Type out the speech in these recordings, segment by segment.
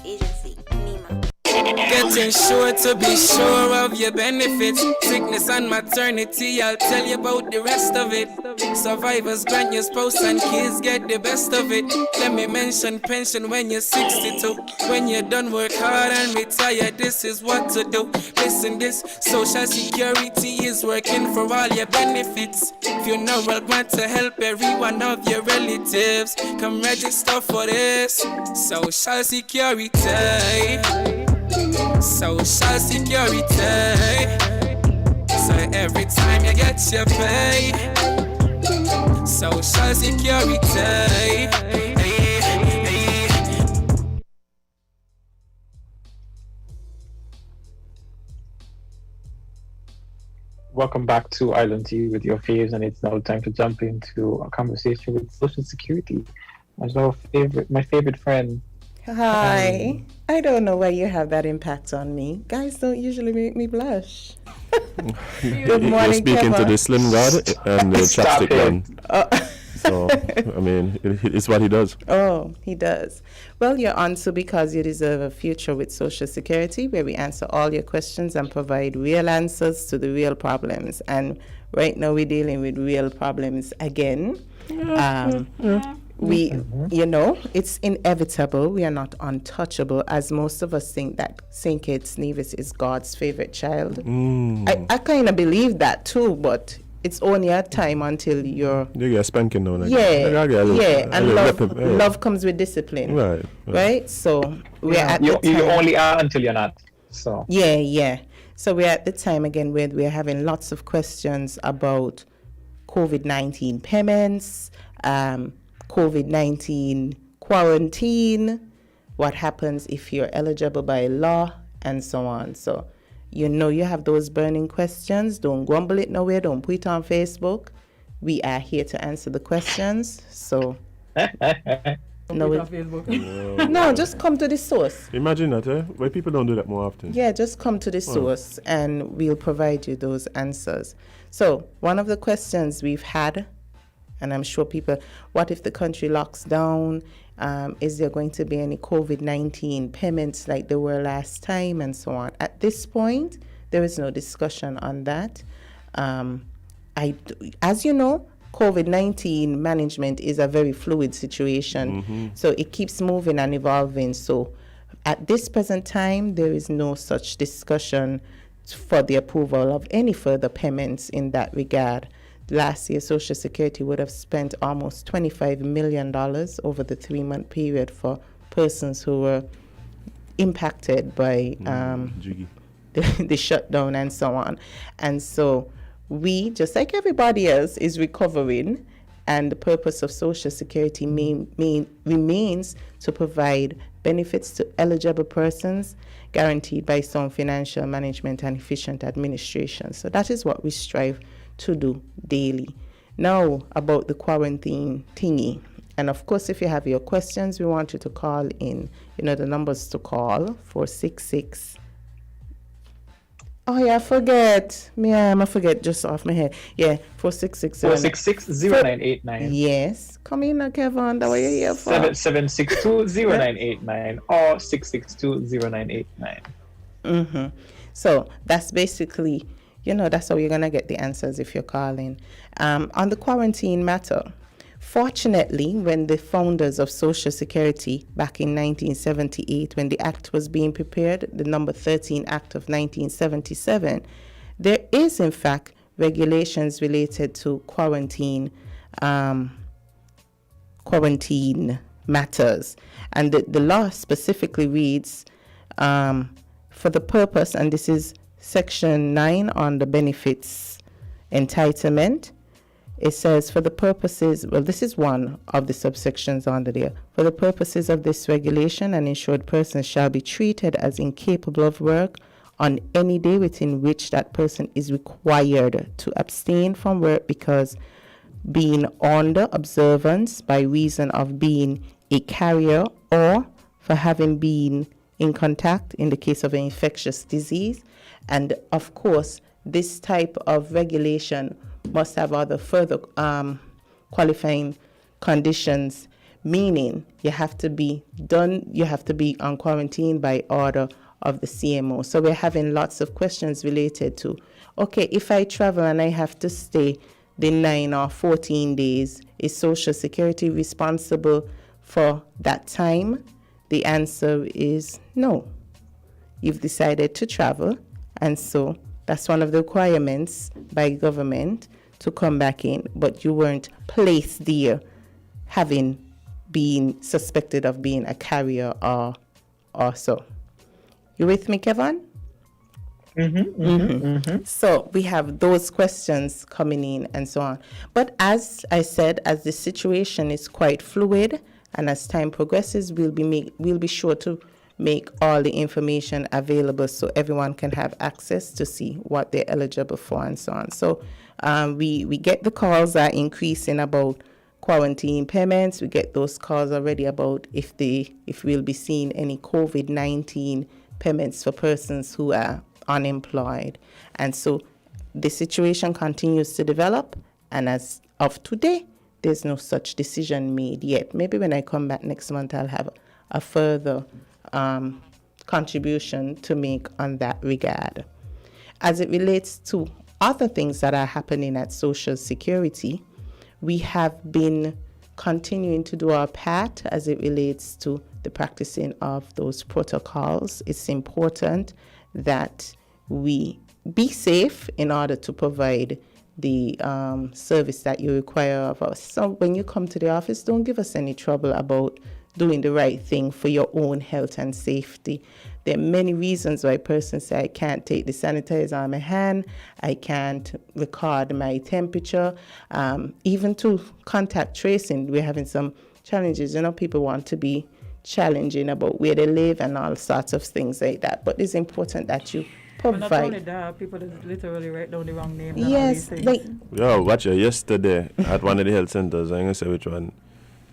agency, NEMA. Getting sure to be sure of your benefits. Sickness and maternity, I'll tell you about the rest of it. Survivors grant your spouse and kids get the best of it. Let me mention pension when you're 62. When you're done work hard and retire, this is what to do. Listen, this social security is working for all your benefits. Funeral grant to help every one of your relatives. Come register for this social security. Social security. So every time you get your pay, social security. Welcome back to Island TV with your faves, and it's now time to jump into a conversation with Social Security. My favorite friend. Hi. I don't know why you have that impact on me. Guys don't usually make me blush. Good morning, You're speaking Kevon. to the Slim God and the chapstick man. So, I mean, it's what he does. Oh, he does. Well, you're on to Because You Deserve a Future with Social Security, where we answer all your questions and provide real answers to the real problems. And right now we're dealing with real problems again. It's inevitable. We are not untouchable, as most of us think that St Kitts and Nevis is God's favorite child. I kind of believe that too, but it's only a time until you're... You get spanking now. And love comes with discipline. Right? So we're at the time. You only are until you're not. So Yeah. So we're at the time again where we're having lots of questions about COVID-19 payments, COVID-19 quarantine, what happens if you're eligible by law, and so on. So, you have those burning questions. Don't grumble it nowhere. Don't put it on Facebook. We are here to answer the questions. So, no, just come to the source. Imagine that, why people don't do that more often. Yeah, just come to the source and we'll provide you those answers. So, one of the questions we've had, and I'm sure people, what if the country locks down? Is there going to be any COVID-19 payments like there were last time, and so on? At this point, there is no discussion on that. As you know, COVID-19 management is a very fluid situation, so it keeps moving and evolving. So at this present time, there is no such discussion for the approval of any further payments in that regard. Last year, Social Security would have spent almost $25 million over the 3-month period for persons who were impacted by the shutdown and so on. And so we, just like everybody else, is recovering, and the purpose of Social Security remains to provide benefits to eligible persons guaranteed by sound financial management and efficient administration. So that is what we strive to do daily. Now, about the quarantine thingy. And of course, if you have your questions, we want you to call in. The numbers to call, 466. Oh, yeah, I forget. I forget just off my head. Yeah, 466-0989. Yes. Come in now, Kevon. That's what you're here for. 762-0989 or 662-0989. So that's basically... that's how you're going to get the answers if you're calling. On the quarantine matter, fortunately, when the founders of Social Security back in 1978, when the Act was being prepared, the number 13 Act of 1977, there is, in fact, regulations related to quarantine matters. And the law specifically reads, for the purpose, and this is Section 9 on the benefits entitlement. It says, for the purposes, this is one of the subsections under there. For the purposes of this regulation, an insured person shall be treated as incapable of work on any day within which that person is required to abstain from work because being under observance by reason of being a carrier or for having been in contact in the case of an infectious disease. And of course, this type of regulation must have other further qualifying conditions meaning you have to be on quarantine by order of the CMO. So we're having lots of questions related to, okay, if I travel and I have to stay the 9 or 14 days, is Social Security responsible for that time? The answer is no. You've decided to travel, and so that's one of the requirements by government to come back in, but you weren't placed there having been suspected of being a carrier or so. You with me, Kevon? So we have those questions coming in and so on. But as I said, as the situation is quite fluid, and as time progresses, we'll be sure to make all the information available so everyone can have access to see what they're eligible for and so on. So we get the calls are increasing about quarantine payments. We get those calls already about if we'll be seeing any COVID-19 payments for persons who are unemployed. And so the situation continues to develop, and as of today, there's no such decision made yet. Maybe when I come back next month, I'll have a further contribution to make on that regard. As it relates to other things that are happening at Social Security, we have been continuing to do our part as it relates to the practicing of those protocols. It's important that we be safe in order to provide the service that you require of us. So when you come to the office, don't give us any trouble about doing the right thing for your own health and safety. There are many reasons why persons say, I can't take the sanitizer on my hand, I can't record my temperature, even to contact tracing. We're having some challenges. People want to be challenging about where they live and all sorts of things like that. But it's important that you provide. But not only that, people just literally write down the wrong name. Yes, watch it. Yesterday at one of the health centers, I'm going to say which one.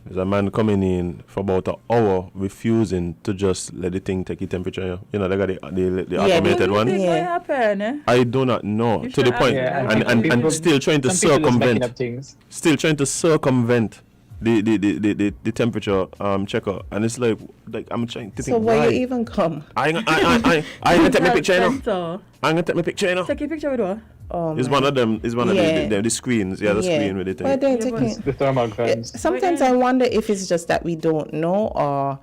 There's a man coming in for about an hour, refusing to just let the thing take your temperature. They got the automated one. Happen, I do not know. To the point, and still trying to circumvent. Still trying to circumvent the temperature checker, and it's like I'm trying to think. So why you even come? I ain't gonna take my picture now. I'm gonna take my picture now. Take your picture with what? It's one of them. It's one of the screens. Yeah, the screen with it. Why they're taking the thermal guns. Sometimes I wonder if it's just that we don't know, or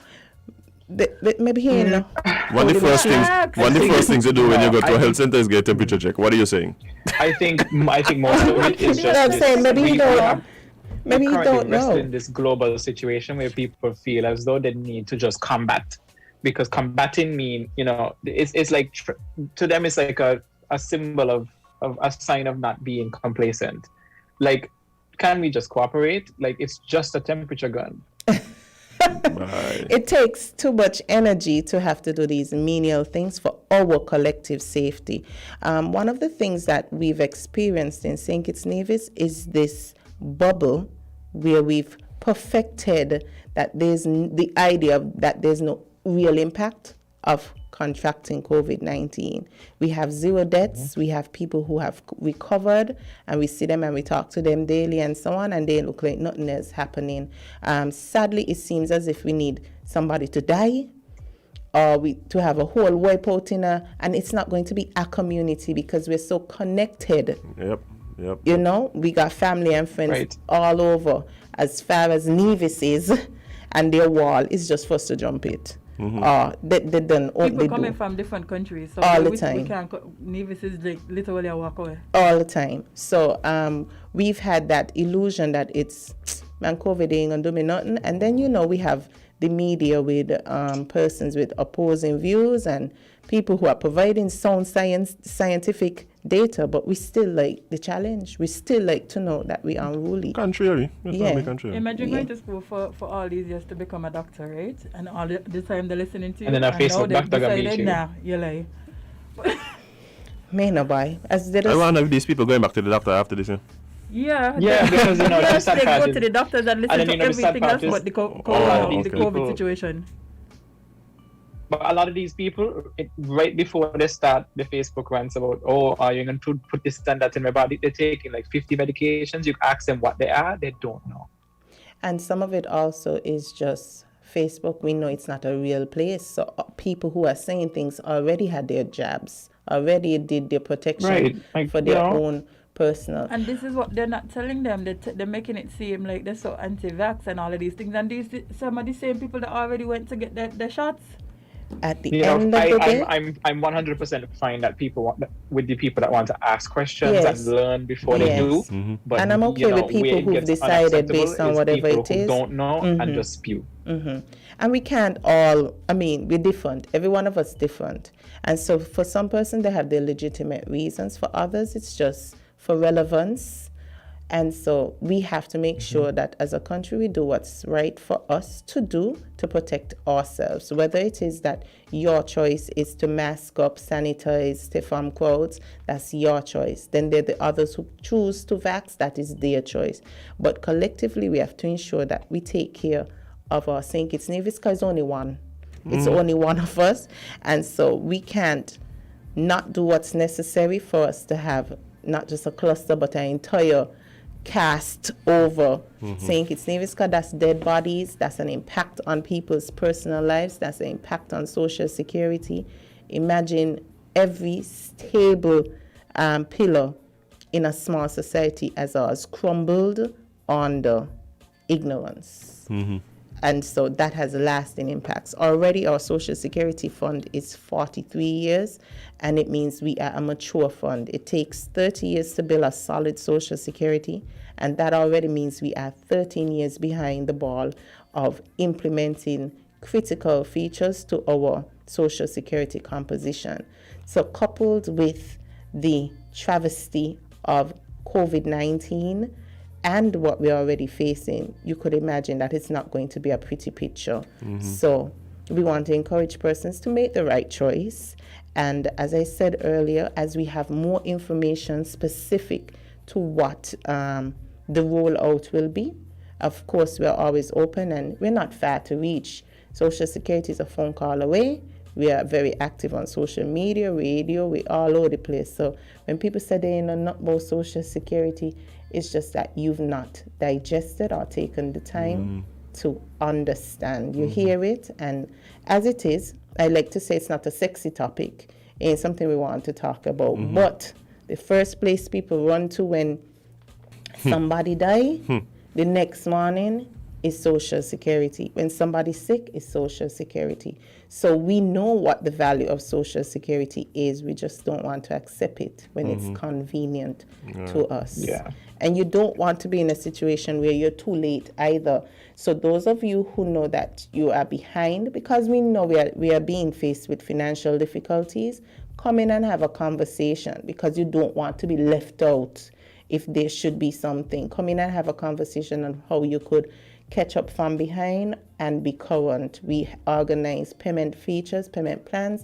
maybe here. One of the first things you do when you go to a health center is get a temperature check. What are you saying? I think most of it is just. I'm saying maybe you don't. Maybe you don't know. In this global situation where people feel as though they need to just combat, because combating mean it's like to them it's like a symbol of a sign of not being complacent. Like, can we just cooperate? Like, it's just a temperature gun. It takes too much energy to have to do these menial things for our collective safety. One of the things that we've experienced in St Kitts and Nevis is this bubble where we've perfected that there's the idea that there's no real impact of contracting COVID-19. We have zero deaths. We have people who have recovered, and we see them and we talk to them daily and so on, and they look like nothing is happening. Sadly, it seems as if we need somebody to die or to have a whole wipeout and it's not going to be a community because we're so connected. Yep. We got family and friends all over as far as Nevis is, and their wall is just for us to jump it. They done what people they coming do from different countries, so all the time. Nevis is like literally a walk away all the time. So we've had that illusion that it's COVID ain't gonna do me nothing, and then we have the media with persons with opposing views and people who are providing sound scientific data, but we still like the challenge. We still like to know that we are unruly. Contrary. Imagine going to school for all these years to become a doctor, right? And all the time they're listening to you. And then a Facebook doctor got beat you. Nah, you're like... May no boy. I wonder if these people going back to the doctor after this. Yeah, because they go to the doctors and listen to everything else but the COVID situation. But a lot of these people, right before they start the Facebook rants about, are you going to put this and that in my body? They're taking like 50 medications. You ask them what they are, they don't know. And some of it also is just Facebook. We know it's not a real place. So people who are saying things already had their jabs, already did their protection for their own personal. And this is what they're not telling them. They're making it seem like they're so anti-vax and all of these things. And these some of the same people that already went to get their shots. At the end of the day, I'm 100% fine that with the people that want to ask questions and learn before they do. Mm-hmm. But and I'm okay with people who've decided based on whatever it is. Don't know and just spew. And we can't all. I mean, we're different. Every one of us different. And so, for some person, they have their legitimate reasons. For others, it's just for relevance. And so we have to make sure that as a country we do what's right for us to do to protect ourselves. Whether it is that your choice is to mask up, sanitize, stay from crowds, that's your choice. Then there are the others who choose to vax, that is their choice. But collectively we have to ensure that we take care of our St Kitts and Nevis, because it's only one. It's only one of us. And so we can't not do what's necessary for us to have not just a cluster but an entire cast over St Kitts and Nevis, because that's dead bodies, that's an impact on people's personal lives, that's an impact on social security. Imagine every stable pillar in a small society as ours crumbled under ignorance. And so that has lasting impacts. Already our Social Security Fund is 43 years, and it means we are a mature fund. It takes 30 years to build a solid Social Security, and that already means we are 13 years behind the ball of implementing critical features to our Social Security composition. So coupled with the travesty of COVID-19, and what we're already facing, you could imagine that it's not going to be a pretty picture. So we want to encourage persons to make the right choice. And as I said earlier, as we have more information specific to what the rollout will be, of course, we're always open and we're not far to reach. Social Security is a phone call away. We are very active on social media, radio, we're all over the place. So when people say they know not about Social Security, it's just that you've not digested or taken the time to understand. You hear it, and as it is, I like to say it's not a sexy topic. It ain't something we want to talk about. But the first place people run to when somebody die, the next morning is Social Security. When somebody's sick, is Social Security. So we know what the value of Social Security is. We just don't want to accept it when it's convenient to us. And you don't want to be in a situation where you're too late either. So those of you who know that you are behind, because we know we are being faced with financial difficulties, come in and have a conversation, because you don't want to be left out if there should be something. Come in and have a conversation on how you could catch up from behind and be current. We organize payment features, payment plans.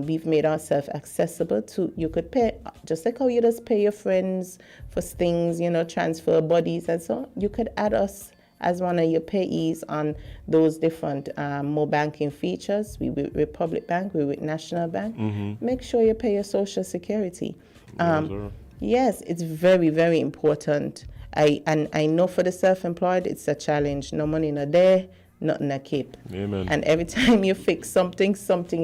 We've made ourselves accessible to, you could pay, just like how you just pay your friends for things, transfer buddies and so on. You could add us as one of your payees on those different more banking features. We with Republic Bank, we with National Bank. Make sure you pay your Social Security. Yes, it's very, very important. I know for the self-employed, it's a challenge. No money in a day, nothing a keep. Amen. And every time you fix something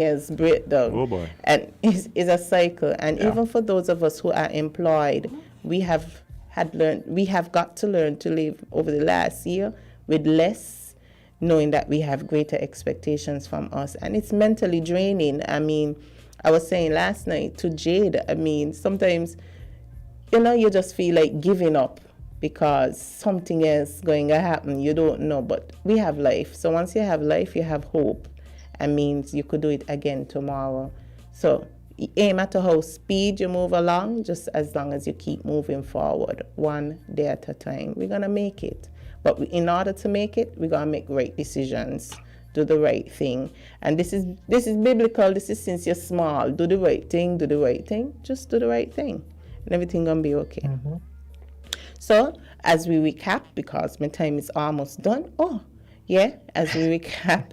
else breaks down. Oh boy. And it's a cycle. And even for those of us who are employed, we have got to learn to live over the last year with less, knowing that we have greater expectations from us. And it's mentally draining. I mean, I was saying last night to Jade, sometimes, you just feel like giving up, because something else going to happen. You don't know, but we have life. So once you have life, you have hope. It means you could do it again tomorrow. So no matter how speed you move along, just as long as you keep moving forward, one day at a time, we're going to make it. But in order to make it, we're going to make right decisions. Do the right thing. And this is biblical. This is since you're small. Do the right thing. Do the right thing. Just do the right thing. And everything going to be okay. So, as we recap, because my time is almost done. As we recap,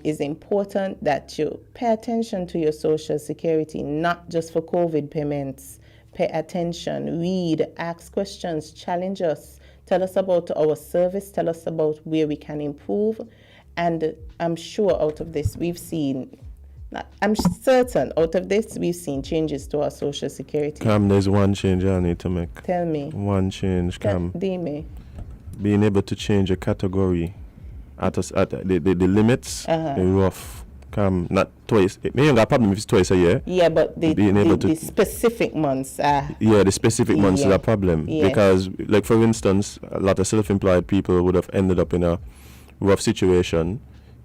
it's important that you pay attention to your Social Security, not just for COVID payments. Pay attention, read, ask questions, challenge us Tell us about our service. Tell us about where we can improve. And I'm sure out of this, I'm certain out of this, we've seen changes to our Social Security. Cam, there's one change I need to make. Tell me. One change, Cam. Me. Being able to change a category at the limits, rough. Cam, not twice. It may have a problem if it's twice a year. Yeah, but the specific months. The specific months is a problem. Yeah. Because, like, for instance, a lot of self-employed people would have ended up in a rough situation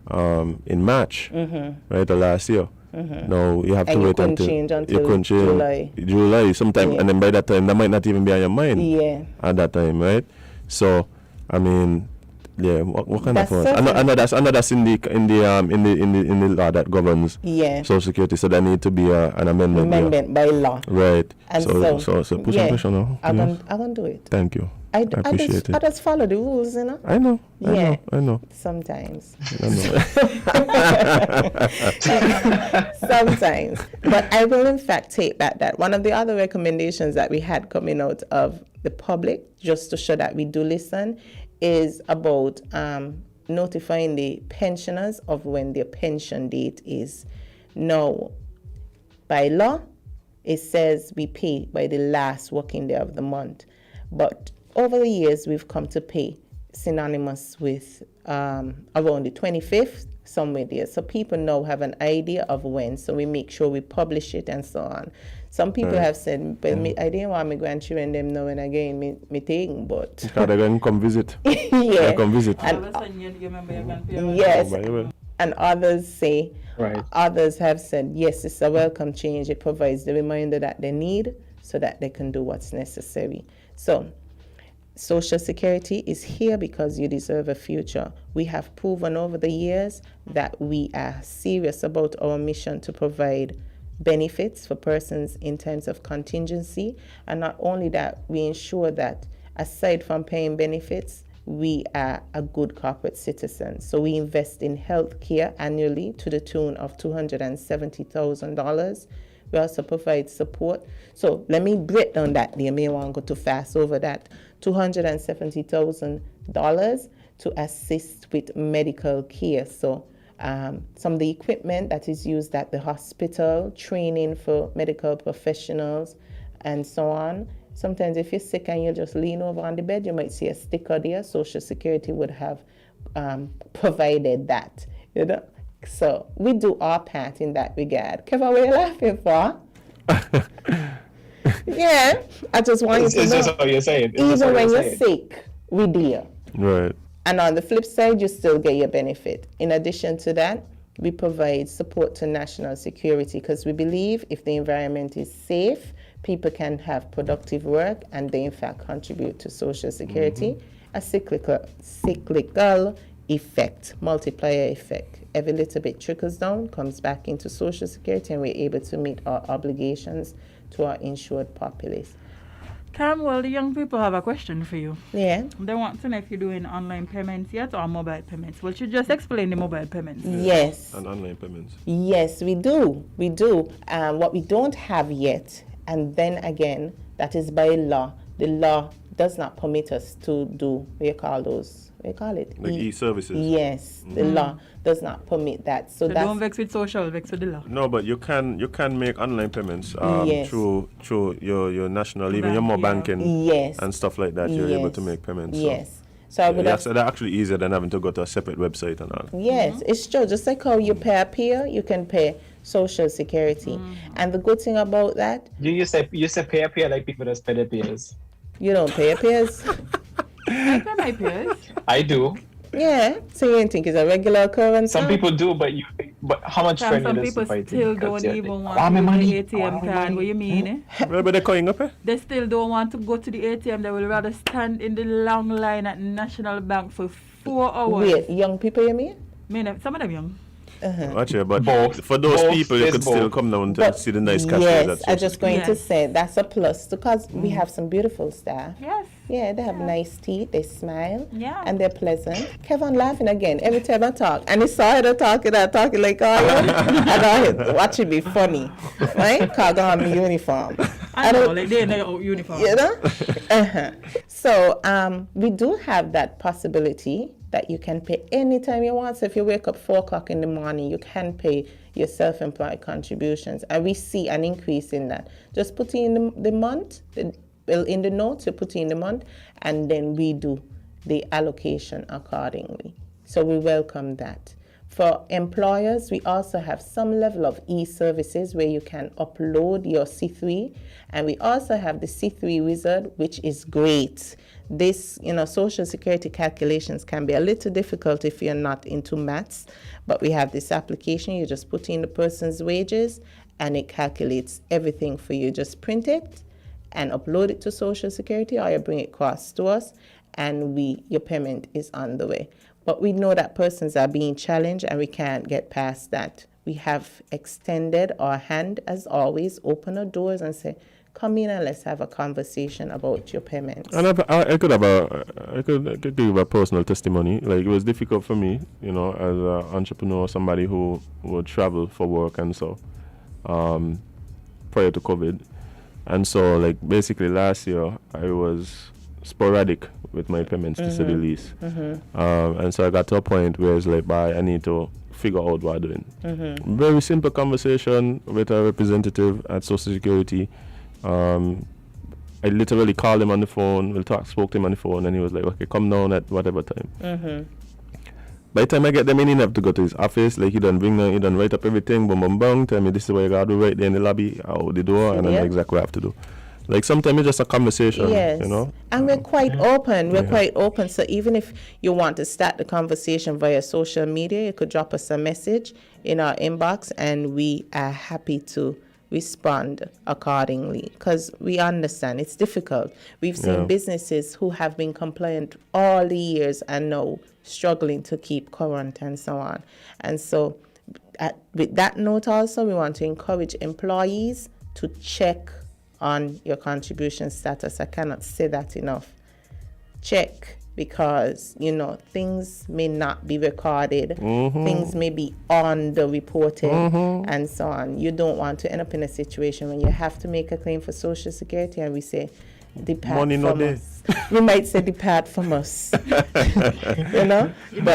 in March, right, the last year. Now you have to wait until you couldn't change July sometime, and then by that time that might not even be on your mind. At that time, right? So, I mean, what kind of one? I know that's in the law that governs Social Security. So there need to be an amendment by law, right? And so put some pressure now. I'm gonna do it. Thank you. I appreciate it. I just follow the rules, you know. I know. Sometimes. I know. Sometimes. But I will in fact take that one of the other recommendations that we had coming out of the public, just to show that we do listen, is about notifying the pensioners of when their pension date is. Now, by law, it says we pay by the last working day of the month. But over the years, we've come to pay synonymous with around the 25th, somewhere there. So people now have an idea of when, so we make sure we publish it and so on. Some people have said, but I didn't want my grandchildren them know when again me thing, but they're going to come visit. Come visit. And, yes. And others say, others have said, yes, it's a welcome change. It provides the reminder that they need so that they can do what's necessary. So, Social Security is here because you deserve a future. We have proven over the years that we are serious about our mission to provide benefits for persons in times of contingency. And not only that, we ensure that aside from paying benefits, we are a good corporate citizen. So we invest in health care annually to the tune of $270,000. We also provide support. So let me break down that. You may want to go too fast over that. $270,000 to assist with medical care. So some of the equipment that is used at the hospital, training for medical professionals, and so on. Sometimes if you're sick and you just lean over on the bed, you might see a sticker there. Social Security would have provided that, you know. So we do our part in that regard. Kevon, what are you laughing for? Yeah, I just want you to know. It's just how you say it. Even when you're sick, we deal. Right. And on the flip side, you still get your benefit. In addition to that, we provide support to national security because we believe if the environment is safe, people can have productive work and they in fact contribute to Social Security. A cyclical effect, multiplier effect. Every little bit trickles down, comes back into Social Security, and we're able to meet our obligations to our insured populace. Cam, well, the young people have a question for you. Yeah. They want to know if you're doing online payments yet or mobile payments. Well, you just explain the mobile payments. Yes. And online payments. Yes, we do. We do. What we don't have yet, and then again, that is by law. The law does not permit us to do, what do you call those? What do you call it? Like e-services. Yes, the law does not permit that. So that's, don't vex with social, vex with the law. No, but you can make online payments through your national, even your mobile banking and stuff like that. You're able to make payments. Yes. So I would they're actually easier than having to go to a separate website and all. Yes, it's true. Just like how you pay a peer, you can pay Social Security. And the good thing about that, you say pay a peer like people just pay their peers. You don't pay your peers. I pay my peers. I do. Yeah, so you don't think it's a regular occurrence? Some people do, but how much friendliness? Some people still don't even want to go to the ATM card. What you mean? But they're calling up, eh? They still don't want to go to the ATM. They will rather stand in the long line at National Bank for 4 hours. Wait, young people you mean? Some of them young. Actually, but for those people, you could still come down to see the nice cashier. Yes, I'm just going to say that's a plus because we have some beautiful staff. Yes. Yeah, they have nice teeth, they smile, Yeah. and they're pleasant. Kevon laughing again every time I talk. And he saw her talking like, oh, yeah. And I watch it be funny, right? Cause I have my uniform. I know, like they're in their uniform. You know? So we do have that possibility that you can pay anytime you want. So if you wake up 4 o'clock in the morning, you can pay your self-employed contributions. And we see an increase in that. Just put in the month, in the notes, you put in the month, and then we do the allocation accordingly. So we welcome that. For employers, we also have some level of e-services where you can upload your C3. And we also have the C3 wizard, which is great. This, Social Security calculations can be a little difficult if you're not into maths. But we have this application. You just put in the person's wages and it calculates everything for you. Just print it and upload it to Social Security, or you bring it across to us, and your payment is on the way. But we know that persons are being challenged and we can't get past that. We have extended our hand, as always, open our doors and say, come in and let's have a conversation about your payments. And I could give a personal testimony. Like, it was difficult for me, as an entrepreneur, somebody who would travel for work and so, prior to COVID. And so, like, basically last year, I was sporadic with my payments, to say the least. And so I got to a point where it's like, I need to figure out what I'm doing. Very simple conversation with a representative at Social Security. I literally called him on the phone, spoke to him on the phone, and he was like, okay, come down at whatever time. By the time I get them in, I have to go to his office. Like, he done write up everything, boom, boom, boom, tell me this is what you got to do right there in the lobby, out the door, and I know exactly what I have to do. Like, sometimes it's just a conversation, And we're quite open. We're quite open. So even if you want to start the conversation via social media, you could drop us a message in our inbox, and we are happy to respond accordingly, because we understand it's difficult. We've seen businesses who have been compliant all the years and now struggling to keep current and so on. And so with that note also, we want to encourage employees to check on your contribution status. I cannot say that enough. Check, because things may not be recorded, things may be under-reported, and so on. You don't want to end up in a situation when you have to make a claim for Social Security and we say, depart money from us. We might say, depart from us. But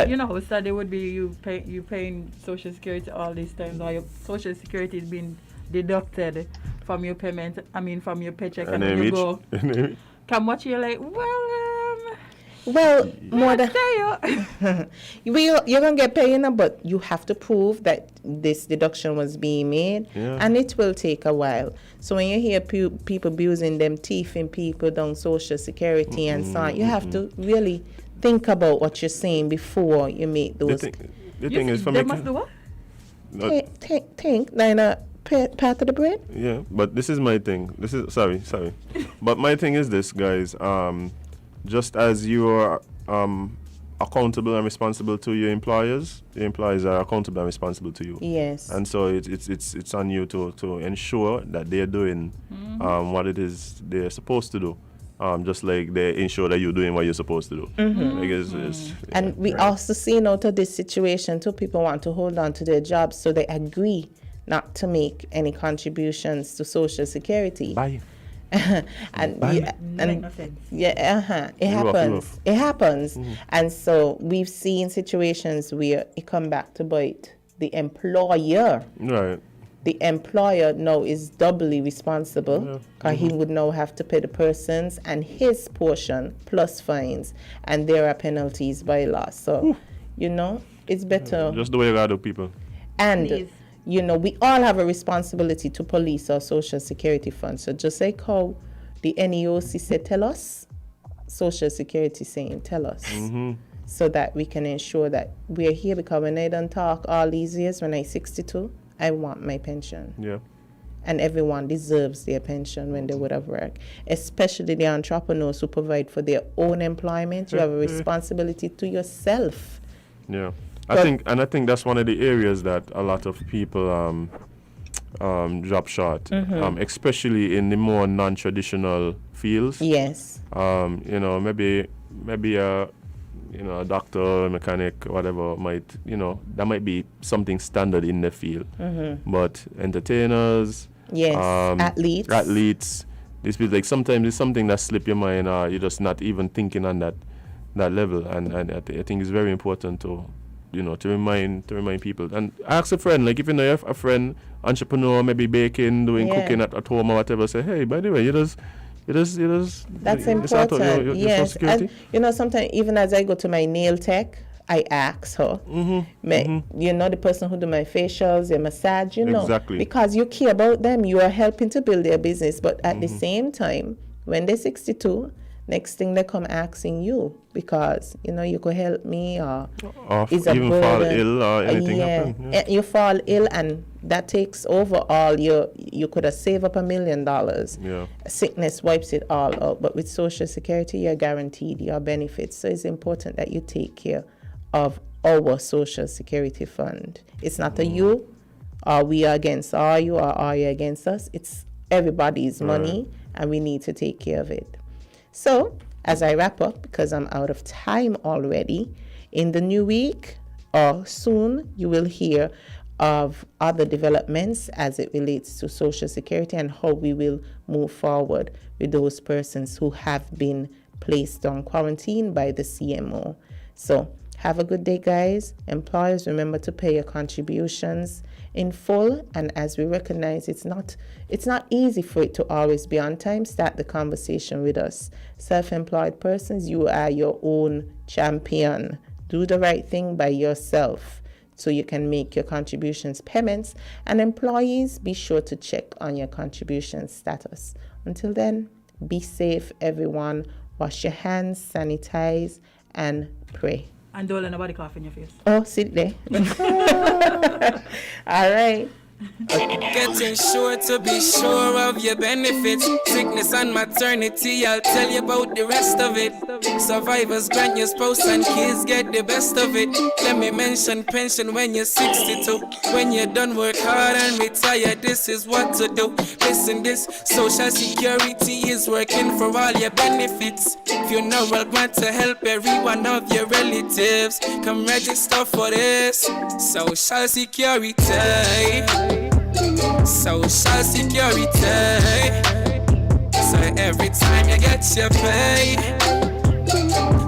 how sad it would be you paying Social Security all these times, or your Social Security is being deducted from your payment, from your paycheck, and then you go, come watch, you're like, well, more than you're gonna get paid, but you have to prove that this deduction was being made, and it will take a while. So when you hear people abusing them, thieving people down Social Security and so on, you have to really think about what you're saying before you make those. The thing is, for they me, must do what? Think, part of the bread. Yeah, but this is my thing. Sorry. But my thing is this, guys. Just as you are accountable and responsible to your employers are accountable and responsible to you. Yes. And so it's on you to ensure that they're doing what it is they're supposed to do. Just like they ensure that you're doing what you're supposed to do. And we also see out of this situation, too, people want to hold on to their jobs, so they agree not to make any contributions to Social Security. Bye. It happens. And so we've seen situations where it come back to bite the employer. Right. The employer now is doubly responsible, because he would now have to pay the persons and his portion plus fines, and there are penalties by law. So it's better. Just the way you gotta do, people. And Please. We all have a responsibility to police our Social Security fund. So just like how the NEOC said, tell us, Social Security saying, tell us, so that we can ensure that we're here. Because when I done talk all these years, when I'm 62, I want my pension. Yeah. And everyone deserves their pension when they would have worked, especially the entrepreneurs who provide for their own employment. You have a responsibility to yourself. Yeah. I think that's one of the areas that a lot of people drop short, especially in the more non-traditional fields. Yes. Maybe a doctor, mechanic, whatever might, that might be something standard in the field. But entertainers, yes, athletes, This feels like sometimes it's something that slip your mind, or you're just not even thinking on that level. And I think it's very important to, to remind people. And ask a friend, like if you know a friend, entrepreneur, maybe baking, doing cooking at home or whatever, say, hey, by the way, you just that's important. Your yes. security. And sometimes even as I go to my nail tech, I ask her, the person who do my facials, your massage, Exactly. because you care about them, you are helping to build their business. But at the same time, when they're 62, next thing they come asking you because, you could help me or is a even burden. fall ill or anything happen. Yeah. You fall ill and that takes over all you could have saved up $1 million. Yeah. Sickness wipes it all out. But with Social Security, you're guaranteed your benefits. So it's important that you take care of our Social Security fund. It's not a you, or we are against are you, or are you against us. It's everybody's money, and we need to take care of it. So, as I wrap up, because I'm out of time already, in the new week or soon, you will hear of other developments as it relates to Social Security and how we will move forward with those persons who have been placed on quarantine by the CMO. So, have a good day, guys. Employers, remember to pay your contributions in full. And as we recognize, it's not easy for it to always be on time. Start the conversation with us. Self-employed persons, you are your own champion. Do the right thing by yourself so you can make your contributions payments. And employees, be sure to check on your contribution status. Until then, be safe, everyone. Wash your hands, sanitize, and pray. And don't let nobody cough in your face. Oh, sit there. All right. Getting sure to be sure of your benefits. Sickness and maternity, I'll tell you about the rest of it. Survivors grant your spouse and kids get the best of it. Let me mention pension when you're 62. When you're done work hard and retire, this is what to do. Listen, this Social Security is working for all your benefits. Funeral grant to help every one of your relatives. Come register for this Social Security. Social Security. So every time you get your pay,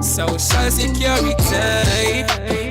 Social Security.